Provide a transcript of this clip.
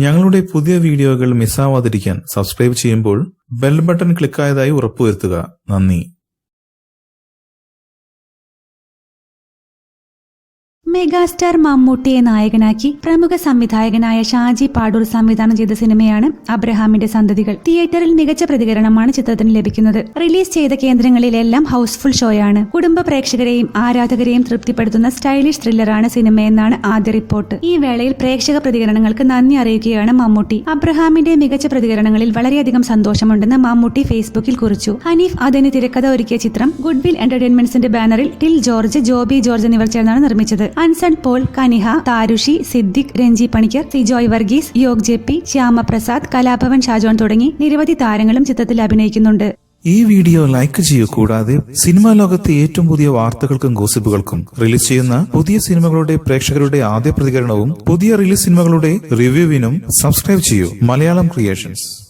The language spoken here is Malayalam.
ഞങ്ങളുടെ പുതിയ വീഡിയോകൾ മിസ്സാവാതിരിക്കാൻ സബ്സ്ക്രൈബ് ചെയ്യുമ്പോൾ ബെൽ ബട്ടൺ ക്ലിക്കായതായി ഉറപ്പുവരുത്തുക. നന്ദി. മെഗാസ്റ്റാർ മമ്മൂട്ടിയെ നായകനാക്കി പ്രമുഖ സംവിധായകനായ ഷാജി പാടൂർ സംവിധാനം ചെയ്ത സിനിമയാണ് അബ്രഹാമിന്റെ സന്തതികൾ. തിയേറ്ററിൽ മികച്ച പ്രതികരണമാണ് ചിത്രത്തിന് ലഭിക്കുന്നത്. റിലീസ് ചെയ്ത കേന്ദ്രങ്ങളിലെല്ലാം ഹൗസ്ഫുൾ ഷോയാണ്. കുടുംബ പ്രേക്ഷകരെയും ആരാധകരെയും തൃപ്തിപ്പെടുത്തുന്ന സ്റ്റൈലിഷ് ത്രില്ലറാണ് സിനിമയെന്നാണ് ആദ്യ റിപ്പോർട്ട്. ഈ വേളയിൽ പ്രേക്ഷക പ്രതികരണങ്ങൾക്ക് നന്ദി അറിയിക്കുകയാണ് മമ്മൂട്ടി. അബ്രഹാമിന്റെ മികച്ച പ്രതികരണങ്ങളിൽ വളരെയധികം സന്തോഷമുണ്ടെന്ന് മമ്മൂട്ടി ഫേസ്ബുക്കിൽ കുറിച്ചു. ഹനീഫ് അദനി തിരക്കഥ ഒരുക്കിയ ചിത്രം ഗുഡ്വിൽ എന്റർടൈൻമെന്റ്സിന്റെ ബാനറിൽ ടിൽ ജോർജ്, ജോബി ജോർജ് എന്നിവർ ചേർന്നാണ് നിർമ്മിച്ചത്. അൻസൺ പോൾ, കനിഹ, താരുഷി, സിദ്ദിഖ്, രഞ്ജി പണിക്കർ, സിജോയ് വർഗീസ്, യോഗ് ജെപ്പി, ശ്യാമപ്രസാദ്, കലാഭവൻ ഷാജോൺ തുടങ്ങി നിരവധി താരങ്ങളും ചിത്രത്തിൽ അഭിനയിക്കുന്നുണ്ട്. ഈ വീഡിയോ ലൈക്ക് ചെയ്യൂ. കൂടാതെ സിനിമാ ലോകത്തെ ഏറ്റവും പുതിയ വാർത്തകൾക്കും ഗോസിപ്പുകൾക്കും റിലീസ് ചെയ്യുന്ന പുതിയ സിനിമകളുടെ പ്രേക്ഷകരുടെ ആദ്യ പ്രതികരണവും പുതിയ റിലീസ് സിനിമകളുടെ റിവ്യൂവിനും സബ്സ്ക്രൈബ് ചെയ്യൂ. മലയാളം ക്രിയേഷൻസ്.